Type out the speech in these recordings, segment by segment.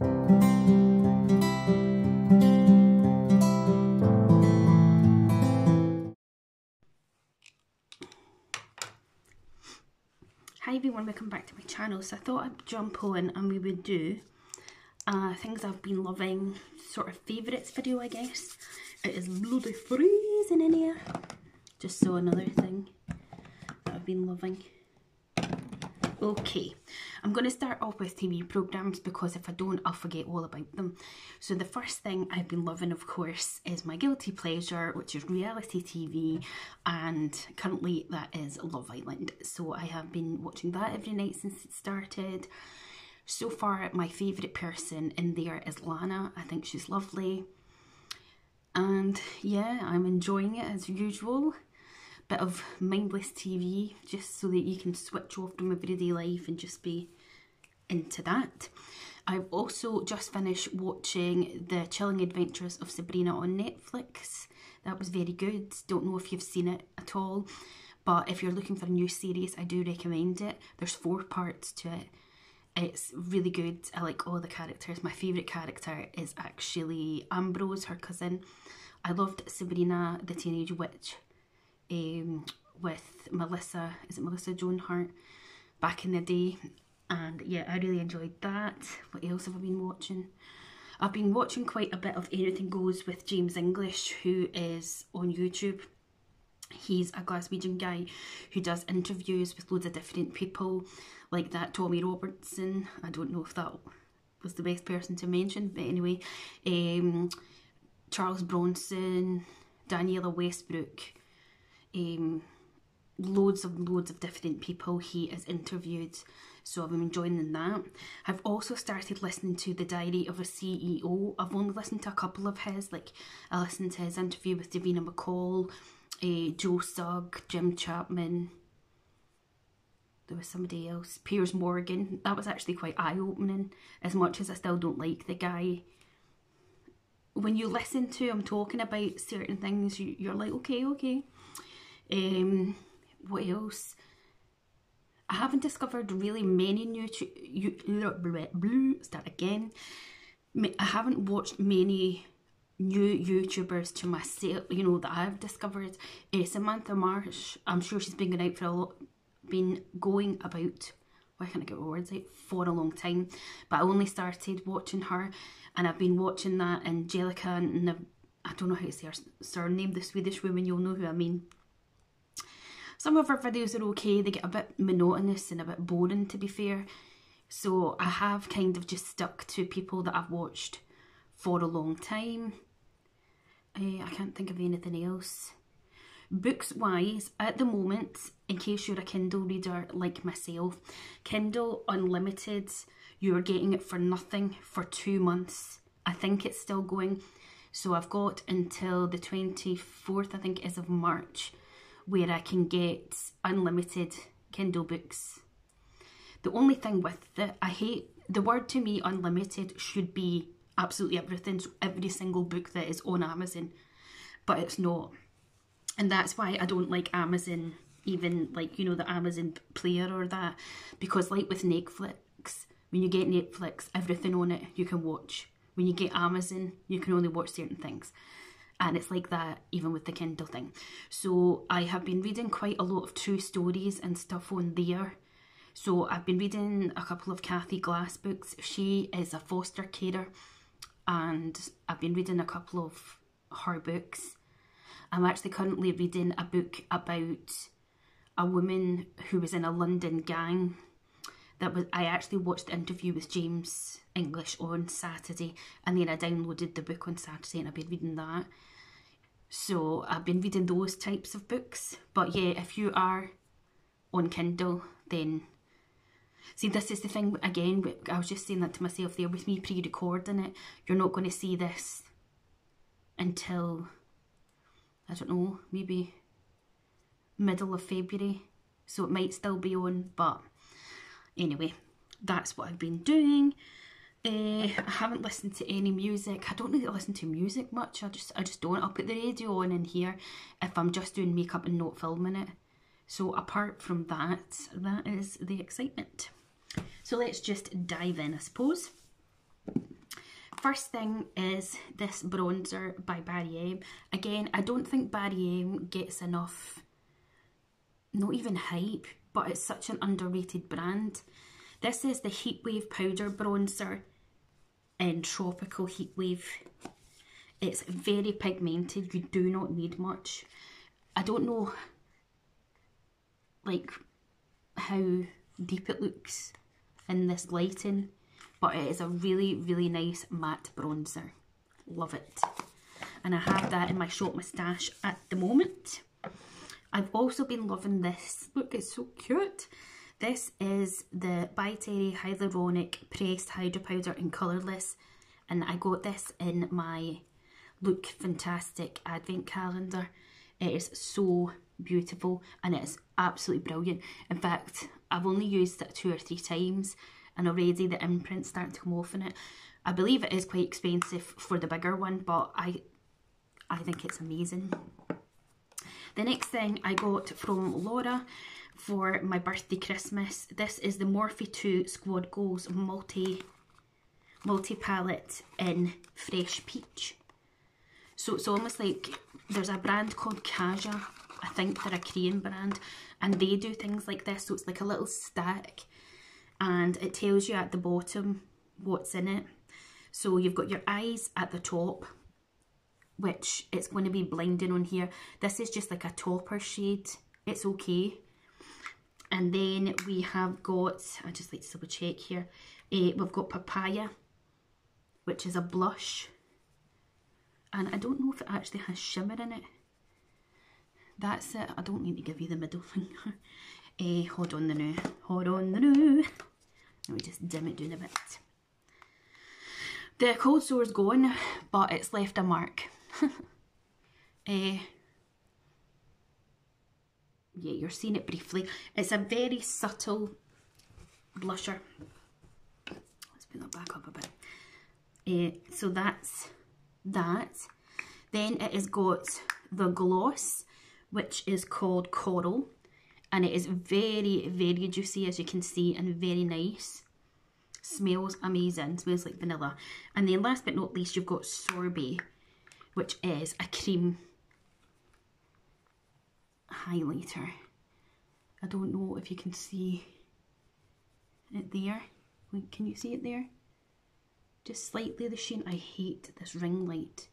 Hi everyone, welcome back to my channel. So I thought I'd jump on and we would do things I've been loving, sort of favourites video, I guess. It is bloody freezing in here. Just saw another thing that I've been loving. Okay, I'm going to start off with TV programmes because if I don't, I'll forget all about them. So the first thing I've been loving, of course, is my guilty pleasure, which is reality TV, and currently that is Love Island. So I have been watching that every night since it started. So far, my favourite person in there is Lana. I think she's lovely. And yeah, I'm enjoying it as usual. Bit of mindless TV, just so that you can switch off from everyday life and just be into that. I've also just finished watching The Chilling Adventures of Sabrina on Netflix. That was very good. Don't know if you've seen it at all, but if you're looking for a new series, I do recommend it. There's 4 parts to it. It's really good. I like all the characters. My favourite character is actually Ambrose, her cousin. I loved Sabrina the Teenage Witch with Melissa, is it Melissa Joan Hart, back in the day, and yeah, I really enjoyed that. What else have I been watching? I've been watching quite a bit of Anything Goes with James English, who is on YouTube. He's a Glaswegian guy who does interviews with loads of different people, like that Tommy Robertson. I don't know if that was the best person to mention, but anyway, Charles Bronson, Daniela Westbrook, loads of different people he has interviewed, so I've been enjoying that. I've also started listening to The Diary of a CEO. I've only listened to a couple of his, like I listened to his interview with Davina McCall, Joe Sugg, Jim Chapman, there was somebody else, Piers Morgan. That was actually quite eye-opening, as much as I still don't like the guy. When you listen to him talking about certain things, you're like, okay. What else? I haven't discovered really many new I haven't watched many new YouTubers to myself, you know, that I've discovered. Samantha Marsh, I'm sure she's been going out for a lot, been going about, why can't I get my words out, for a long time, but I only started watching her, and I've been watching that Angelica, and I don't know how to say her surname, the Swedish woman, you'll know who I mean. Some of her videos are okay, they get a bit monotonous and a bit boring, to be fair. So I have kind of just stuck to people that I've watched for a long time. I can't think of anything else. Books wise, at the moment, in case you're a Kindle reader like myself, Kindle Unlimited, you're getting it for nothing for 2 months. I think it's still going. So I've got until the 24th, I think it is, of March, where I can get unlimited Kindle books. The only thing with it, I hate, the word to me, unlimited, should be absolutely everything, so every single book that is on Amazon, but it's not. And that's why I don't like Amazon, even like, you know, the Amazon player or that, because like with Netflix, when you get Netflix, everything on it you can watch. When you get Amazon, you can only watch certain things. And it's like that even with the Kindle thing. So I have been reading quite a lot of true stories and stuff on there. So I've been reading a couple of Kathy Glass books. She is a foster carer, and I've been reading a couple of her books. I'm actually currently reading a book about a woman who was in a London gang. I actually watched the interview with James English on Saturday, and then I downloaded the book on Saturday and I've been reading that. So I've been reading those types of books. But yeah, if you are on Kindle, then see, this is the thing again, I was just saying that to myself there, with me pre-recording it, you're not going to see this until, I don't know, maybe middle of February, so it might still be on, but anyway, that's what I've been doing. I haven't listened to any music. I don't really listen to music much. I just don't. I'll put the radio on in here if I'm just doing makeup and not filming it. So apart from that, that is the excitement. So let's just dive in, I suppose. first thing is this bronzer by Barry M. Again, I don't think Barry M gets enough, not even hype, but it's such an underrated brand. This is the Heatwave Powder Bronzer in Tropical Heatwave. It's very pigmented, you do not need much. I don't know like how deep it looks in this lighting, but it is a really, really nice matte bronzer. Love it. And I have that in my shop moustache at the moment. I've also been loving this. Look, it's so cute. This is the By Terry Hyaluronic Pressed Hydro Powder in Colourless. And I got this in my Look Fantastic advent calendar. It is so beautiful and it is absolutely brilliant. In fact, I've only used it 2 or 3 times and already the imprints start to come off in it. I believe it is quite expensive for the bigger one, but I think it's amazing. The next thing I got from Laura for my birthday Christmas, this is the Morphe 2 Squad Goals multi-palette in Fresh Peach. So it's almost like, there's a brand called Kaja, I think they're a Korean brand, and they do things like this. So it's like a little stack and it tells you at the bottom what's in it. So you've got your eyes at the top, which it's going to be blinding on here. This is just like a topper shade. It's okay. And then we have got, I just like to double check here, we've got Papaya, which is a blush. And I don't know if it actually has shimmer in it. That's it. I don't need to give you the middle finger. Hold on the now. Hold on the now. Let me just dim it down a bit. The cold sore's gone, but it's left a mark. Yeah, you're seeing it briefly. It's a very subtle blusher. Let's put that back up a bit. So that's that. Then it has got the gloss, which is called Coral, and it is very, very juicy, as you can see, and very nice. Smells amazing, smells like vanilla. And then last but not least, you've got Sorbet, which is a cream highlighter. I don't know if you can see it there. Wait, can you see it there? Just slightly the sheen. I hate this ring light.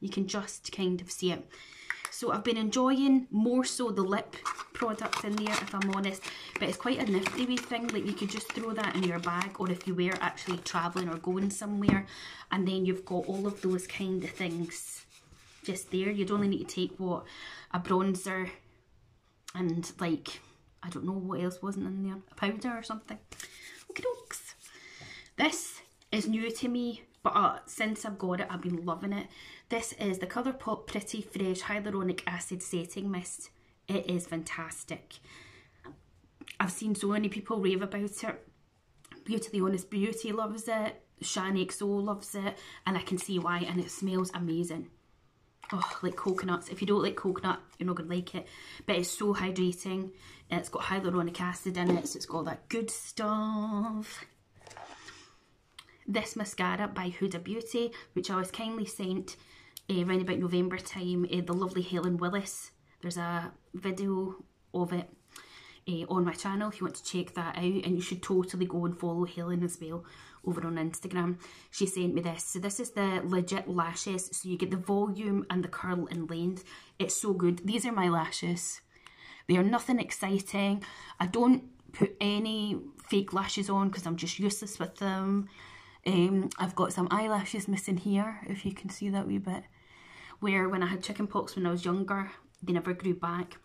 You can just kind of see it. So I've been enjoying more so the lip products in there, if I'm honest, but it's quite a nifty wee thing. Like, you could just throw that in your bag, or if you were actually travelling or going somewhere, and then you've got all of those kind of things just there. You'd only need to take, what, a bronzer and, like, I don't know what else wasn't in there, a powder or something. Okie dokes. This is new to me, but since I've got it, I've been loving it. This is the Colourpop Pretty Fresh Hyaluronic Acid Setting Mist. It is fantastic. I've seen so many people rave about it. Beauty the Honest Beauty loves it. Shan XO loves it. And I can see why, and it smells amazing. Oh, like coconuts. If you don't like coconut, you're not going to like it. But it's so hydrating. It's got hyaluronic acid in it, so it's got that good stuff. This mascara by Huda Beauty, which I was kindly sent around about November time, the lovely Helen Willis. There's a video of it on my channel if you want to check that out, and you should totally go and follow Helen as well over on Instagram. She sent me this. So this is the Legit lashes, so you get the volume and the curl and length. It's so good. These are my lashes. They are nothing exciting. I don't put any fake lashes on because I'm just useless with them. I've got some eyelashes missing here, if you can see that wee bit, where when I had chickenpox when I was younger, they never grew back.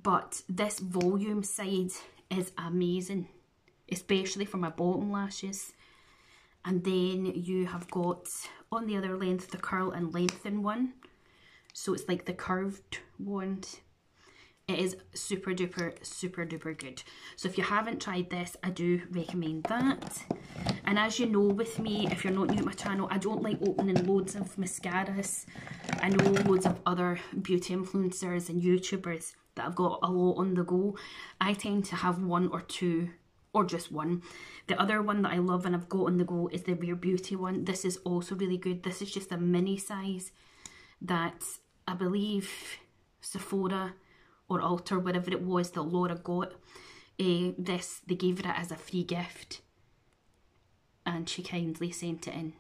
But this volume side is amazing, especially for my bottom lashes. And then you have got on the other length the curl and lengthen one, so it's like the curved one. It is super duper good. So if you haven't tried this, I do recommend that. And as you know with me, if you're not new to my channel, I don't like opening loads of mascaras. I know loads of other beauty influencers and YouTubers that have got a lot on the go. I tend to have 1 or 2 or just one. The other one that I love and I've got on the go is the Rare Beauty one. This is also really good. This is just a mini size that I believe Sephora or Ulta, whatever it was that Laura got, they gave her it as a free gift, and she kindly sent it in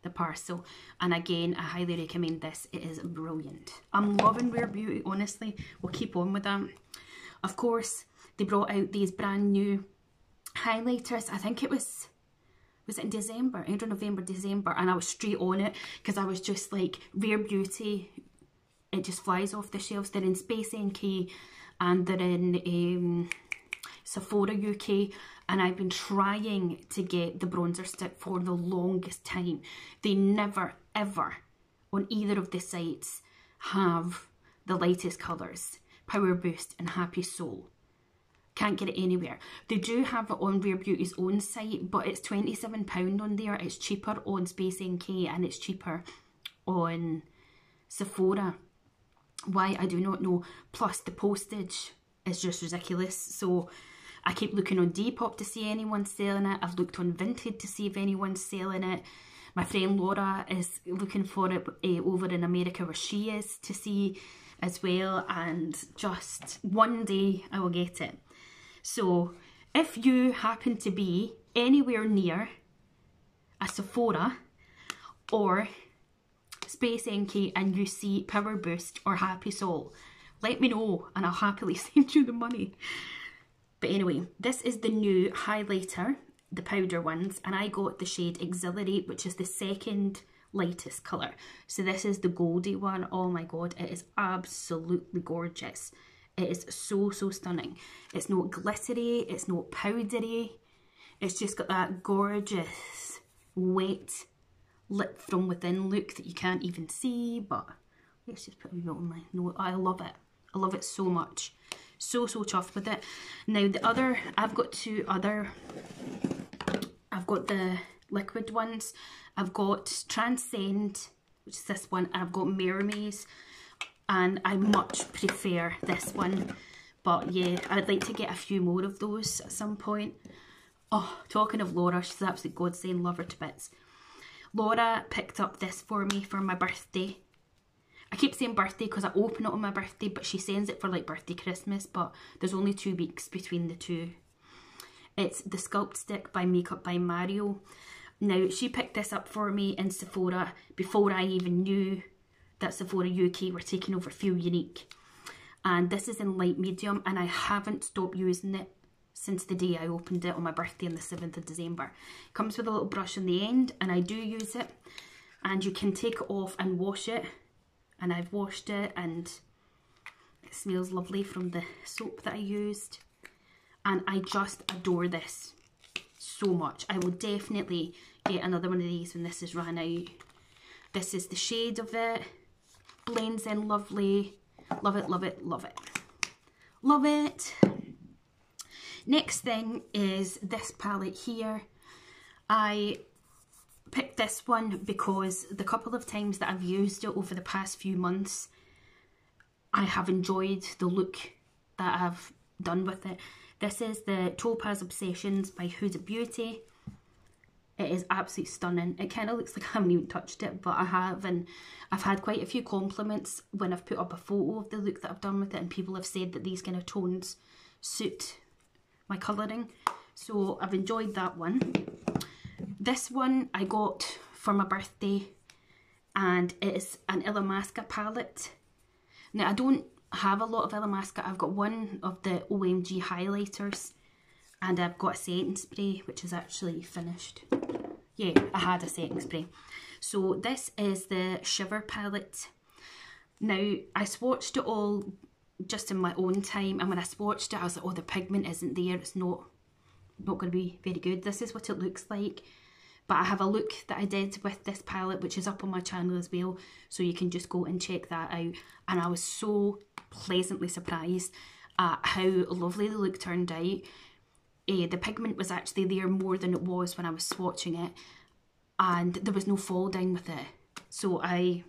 the parcel. And again, I highly recommend this. It is brilliant. I'm loving Rare Beauty, honestly. We'll keep on with that. Of course, they brought out these brand new highlighters. I think it was it in December, end of November, December, and I was straight on it because I was just like, Rare Beauty, it just flies off the shelves. They're in Space NK and they're in Sephora UK, and I've been trying to get the bronzer stick for the longest time. They never ever on either of the sites have the lightest colours, Power Boost and Happy Soul. Can't get it anywhere. They do have it on Rare Beauty's own site, but it's £27 on there. It's cheaper on Space NK and it's cheaper on Sephora. Why, I do not know. Plus the postage is just ridiculous. So I keep looking on Depop to see anyone selling it. I've looked on Vinted to see if anyone's selling it. My friend Laura is looking for it over in America where she is to see as well. And just one day I will get it. So if you happen to be anywhere near a Sephora or Space NK and you see Power Boost or Happy Soul, let me know and I'll happily send you the money. But anyway, this is the new highlighter, the powder ones, and I got the shade Exhilarate, which is the second lightest colour. So this is the goldy one. Oh my god, it is absolutely gorgeous. It is so, so stunning. It's not glittery, it's not powdery. It's just got that gorgeous, wet, lit from within look that you can't even see. But let's just put a wee bit on my nose. I love it. I love it so much. So, so chuffed with it. Now the other, I've got two other, I've got the liquid ones. I've got Transcend, which is this one, and I've got Mermaids. And I much prefer this one. But yeah, I'd like to get a few more of those at some point. Oh, talking of Laura, she's an absolute godsend, love her to bits. Laura picked up this for me for my birthday. I keep saying birthday because I open it on my birthday, but she sends it for like birthday, Christmas, but there's only 2 weeks between the two. It's the Sculpt Stick by Makeup by Mario. Now, she picked this up for me in Sephora before I even knew that Sephora UK were taking over Feel Unique. And this is in light medium, and I haven't stopped using it since the day I opened it on my birthday on the 7th of December. It comes with a little brush on the end, and I do use it. And you can take it off and wash it. And I've washed it, and it smells lovely from the soap that I used. And I just adore this so much. I will definitely get another one of these when this is run out. This is the shade of it. Blends in lovely. Love it, love it, love it. Love it. Next thing is this palette here. I picked this one because the couple of times that I've used it over the past few months, I have enjoyed the look that I've done with it. This is the Topaz Obsessions by Huda Beauty. It is absolutely stunning. It kind of looks like I haven't even touched it, but I have, and I've had quite a few compliments when I've put up a photo of the look that I've done with it, and people have said that these kind of tones suit my colouring. So I've enjoyed that one. This one I got for my birthday, and it is an Illamasqua palette. Now, I don't have a lot of Illamasqua. I've got one of the OMG highlighters, and I've got a setting spray, which is actually finished. Yeah, I had a setting spray. So this is the Shiver palette. Now, I swatched it all just in my own time, and when I swatched it, I was like, oh, the pigment isn't there. It's not going to be very good. This is what it looks like. But I have a look that I did with this palette, which is up on my channel as well, so you can just go and check that out. And I was so pleasantly surprised at how lovely the look turned out. The pigment was actually there more than it was when I was swatching it, and there was no fall down with it. So I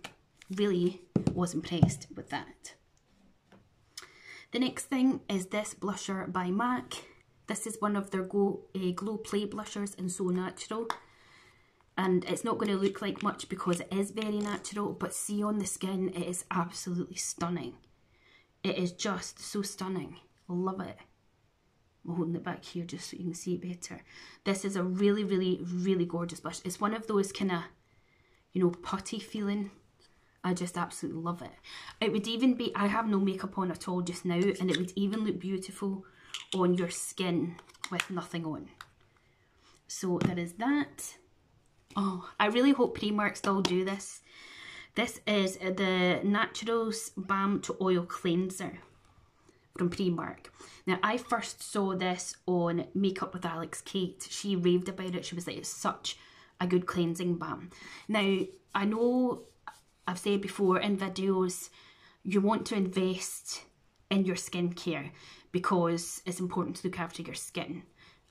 really was impressed with that. The next thing is this blusher by MAC. This is one of their Glow Play blushers in So Natural. And it's not going to look like much because it is very natural, but see on the skin, it is absolutely stunning. It is just so stunning. I love it. I'm holding it back here just so you can see it better. This is a really, really, really gorgeous blush. It's one of those kind of, you know, putty feeling. I just absolutely love it. It would even be, I have no makeup on at all just now, and it would even look beautiful on your skin with nothing on. So there is that. Oh, I really hope Primark still do this. This is the Naturals Balm to Oil Cleanser from Primark. Now, I first saw this on Makeup with Alex Kate. She raved about it. She was like, it's such a good cleansing balm. Now, I know I've said before in videos, you want to invest in your skincare because it's important to look after your skin.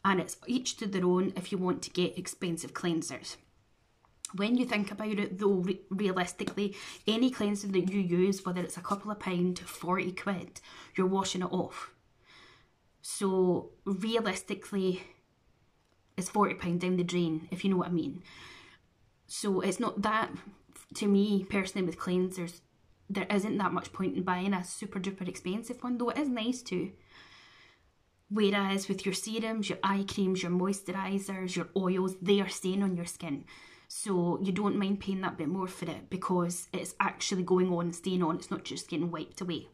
And it's each to their own if you want to get expensive cleansers. When you think about it though, realistically, any cleanser that you use, whether it's a couple of pound to 40 quid, you're washing it off. So realistically, it's £40 down the drain, if you know what I mean. So it's not that, to me personally with cleansers, there isn't that much point in buying a super duper expensive one, though it is nice too. Whereas with your serums, your eye creams, your moisturisers, your oils, they are staying on your skin. So you don't mind paying that bit more for it because it's actually going on and staying on. It's not just getting wiped away.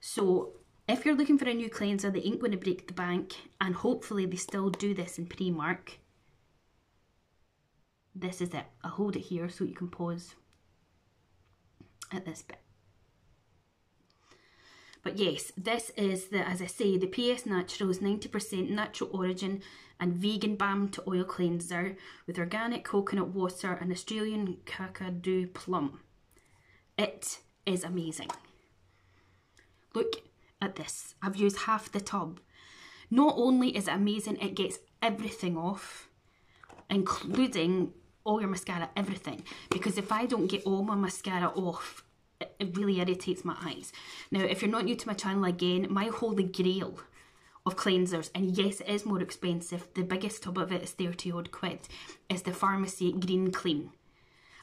So if you're looking for a new cleanser that ain't going to break the bank, and hopefully they still do this in Primark, this is it. I'll hold it here so you can pause at this bit. But yes, this is the, as I say, the PS Naturals 90% natural origin and vegan balm to oil cleanser with organic coconut water and Australian kakadu plum. It is amazing. Look at this. I've used half the tub. Not only is it amazing, it gets everything off, including all your mascara, everything. Because if I don't get all my mascara off, it really irritates my eyes. Now, if you're not new to my channel again, my holy grail of cleansers, and yes, it is more expensive, the biggest tub of it is 30 odd quid, is the Pharmacy Green Clean.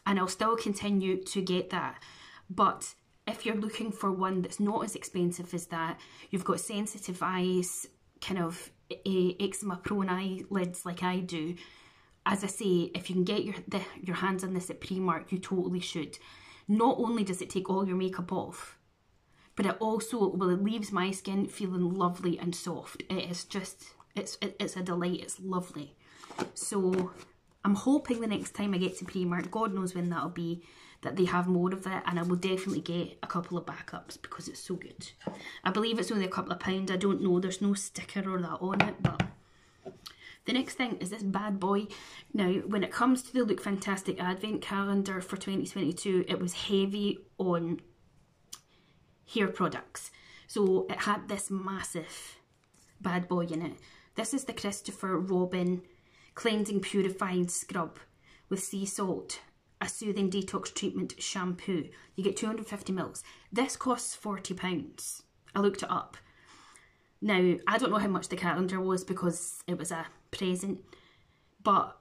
And I'll still continue to get that. But if you're looking for one that's not as expensive as that, you've got sensitive eyes, kind of eczema prone eyelids like I do, as I say, if you can get your hands on this at Primark, you totally should. Not only does it take all your makeup off, but it also, well, it leaves my skin feeling lovely and soft. It is just, it's a delight. It's lovely. So I'm hoping the next time I get to Primark, God knows when that'll be, that they have more of it, and I will definitely get a couple of backups because it's so good. I believe it's only a couple of pounds. I don't know. There's no sticker or that on it, but the next thing is this bad boy. Now, when it comes to the Look Fantastic Advent Calendar for 2022, it was heavy on hair products. So it had this massive bad boy in it. This is the Christopher Robin Cleansing Purifying Scrub with sea salt, a soothing detox treatment shampoo. You get 250 mils. This costs £40. I looked it up. Now, I don't know how much the calendar was because it was a present, but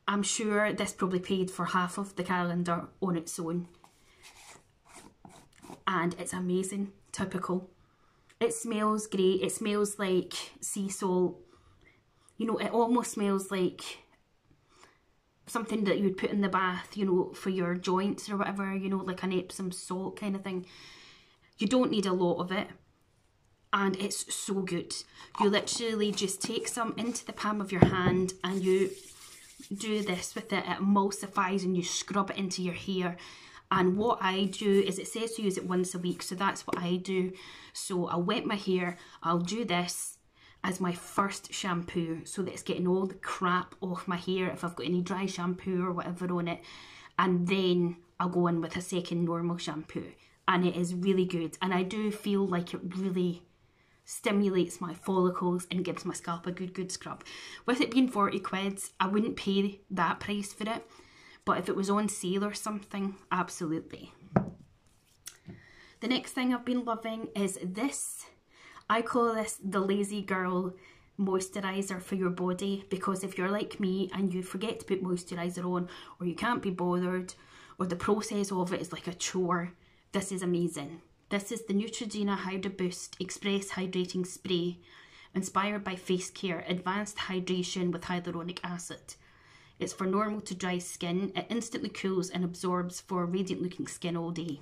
I'm sure this probably paid for half of the calendar on its own. And it's amazing. Typical. It smells great. It smells like sea salt. You know, it almost smells like something that you would put in the bath, you know, for your joints or whatever, you know, like an Epsom salt kind of thing. You don't need a lot of it. And it's so good. You literally just take some into the palm of your hand and you do this with it. It emulsifies and you scrub it into your hair. And what I do is, it says to use it once a week, so that's what I do. So I'll wet my hair, I'll do this as my first shampoo so that it's getting all the crap off my hair if I've got any dry shampoo or whatever on it. And then I'll go in with a second normal shampoo. And it is really good. And I do feel like it really stimulates my follicles and gives my scalp a good scrub. With it being 40 quid, I wouldn't pay that price for it, but if it was on sale or something, absolutely. The next thing I've been loving is this. I call this the Lazy Girl moisturiser for your body, because if you're like me and you forget to put moisturiser on, or you can't be bothered, or the process of it is like a chore, this is amazing. This is the Neutrogena Hydra Boost Express Hydrating Spray, inspired by face care, advanced hydration with hyaluronic acid. It's for normal to dry skin. It instantly cools and absorbs for radiant looking skin all day.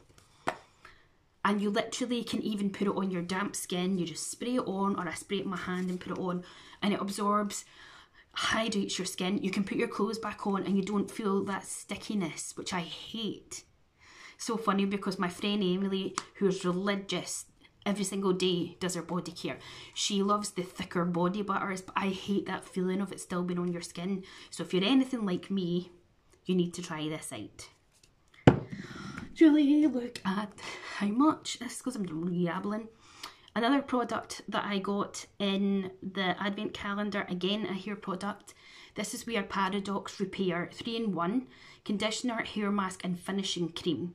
And you literally can even put it on your damp skin. You just spray it on, or I spray it in my hand and put it on, and it absorbs, hydrates your skin. You can put your clothes back on and you don't feel that stickiness, which I hate. So funny, because my friend Emily, who's religious, every single day does her body care. She loves the thicker body butters, but I hate that feeling of it still being on your skin. So if you're anything like me, you need to try this out. Julie, look at how much this goes. I'm yabbling. Another product that I got in the advent calendar, again a hair product. This is Wear Paradox Repair 3-in-1 conditioner, hair mask and finishing cream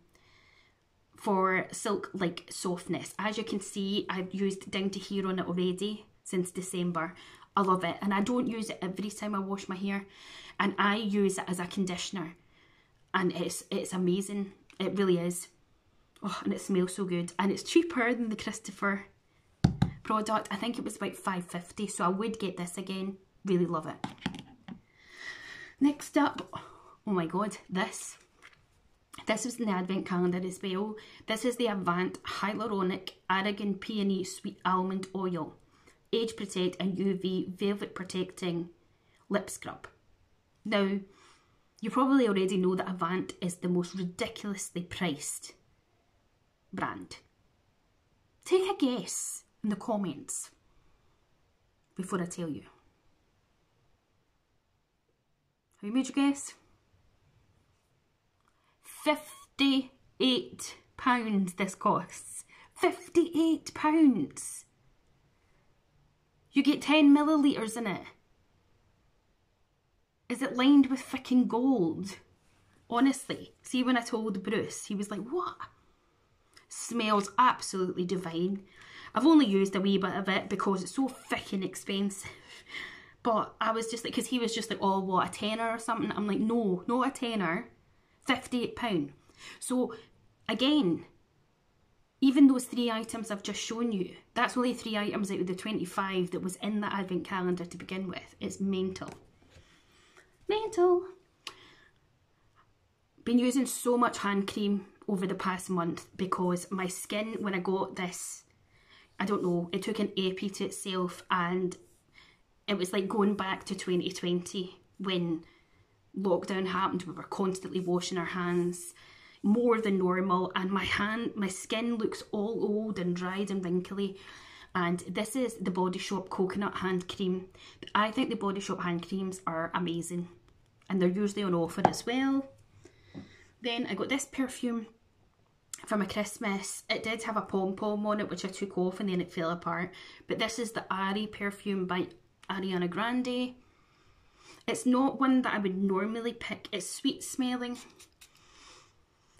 for silk-like softness. As you can see, I've used down to here on it already since December. I love it, and I don't use it every time I wash my hair, and I use it as a conditioner, and it's amazing. It really is. Oh, and it smells so good, and it's cheaper than the Christopher product. I think it was about $5.50, so I would get this again. Really love it. Next up, oh my god, this was in the advent calendar as well. This is the Avant Hyaluronic Argan Peony Sweet Almond Oil Age Protect and UV Velvet Protecting Lip Scrub. Now, you probably already know that Avant is the most ridiculously priced brand. Take a guess in the comments before I tell you. How made you guess? £58 this costs. £58. You get 10 millilitres in it. Is it lined with freaking gold? Honestly, see, when I told Bruce, he was like, what? Smells absolutely divine. I've only used a wee bit of it because it's so freaking expensive. But I was just like, because he was just like, oh, what, a tenner or something? I'm like, no, not a tenner. £58. So again, even those 3 items I've just shown you, that's only 3 items out of the 25 that was in the advent calendar to begin with. It's mental. Mental. Been using so much hand cream over the past month because my skin, when I got this, I don't know, it took an epi to itself, and it was like going back to 2020 when lockdown happened. We were constantly washing our hands more than normal, and my skin looks all old and dried and wrinkly. And this is the Body Shop Coconut Hand Cream. I think the Body Shop hand creams are amazing, and they're usually on offer as well. Then I got this perfume for my Christmas. It did have a pom-pom on it, which I took off and then it fell apart. But this is the Ari perfume by Ariana Grande. It's not one that I would normally pick. It's sweet smelling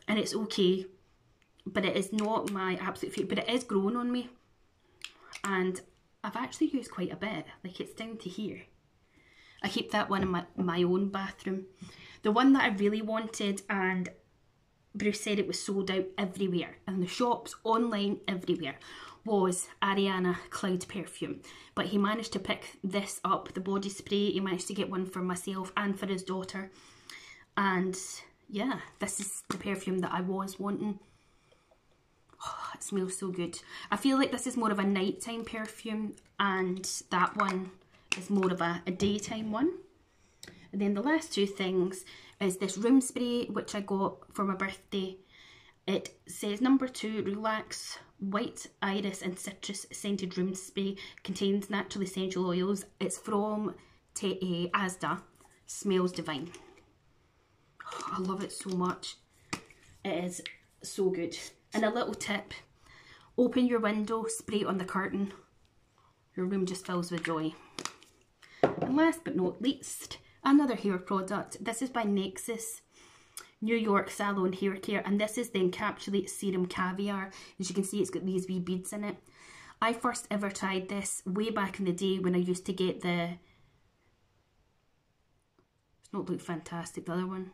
and it's okay, but it is not my absolute favourite. But it is growing on me, and I've actually used quite a bit. Like, it's down to here. I keep that one in my own bathroom. The one that I really wanted, and Bruce said it was sold out everywhere, and the shops, online, everywhere, was Ariana Cloud Perfume. But he managed to pick this up, the body spray. He managed to get one for myself and for his daughter. And yeah, this is the perfume that I was wanting. Oh, it smells so good. I feel like this is more of a nighttime perfume, and that one is more of a daytime one. And then the last two things is this room spray, which I got for my birthday. It says number 2, Relax White Iris and Citrus Scented Room Spray. Contains natural essential oils. It's from Asda. Smells divine. Oh, I love it so much. It is so good. And a little tip, open your window, spray it on the curtain. Your room just fills with joy. And last but not least, another hair product. This is by Nexus New York Salon Hair Care, and this is the Encapsulate Serum Caviar. As you can see, it's got these wee beads in it. I first ever tried this way back in the day when I used to get the, it's not Look Fantastic, the other one.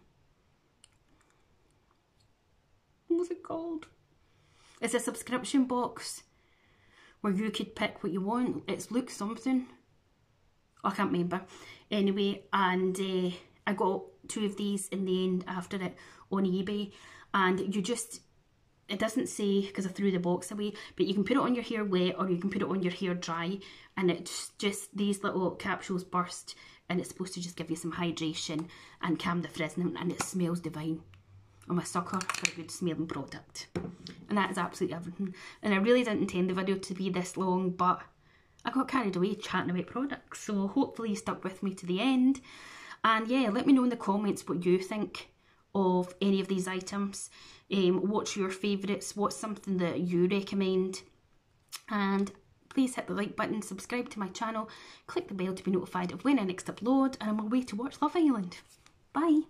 What was it called? It's a subscription box where you could pick what you want. It's Look something. I can't remember. Anyway, and I got 2 of these in the end after it on eBay. And you just, it doesn't say, because I threw the box away, but you can put it on your hair wet or you can put it on your hair dry. And it's just, these little capsules burst and it's supposed to just give you some hydration and calm the frizzing, and it smells divine. I'm a sucker for a good smelling product. And that is absolutely everything. And I really didn't intend the video to be this long, but I got carried away chatting about products. So hopefully you stuck with me to the end. And yeah, let me know in the comments what you think of any of these items. What's your favourites? What's something that you recommend? And please hit the like button, subscribe to my channel, click the bell to be notified of when I next upload, and I'm away to watch Love Island. Bye!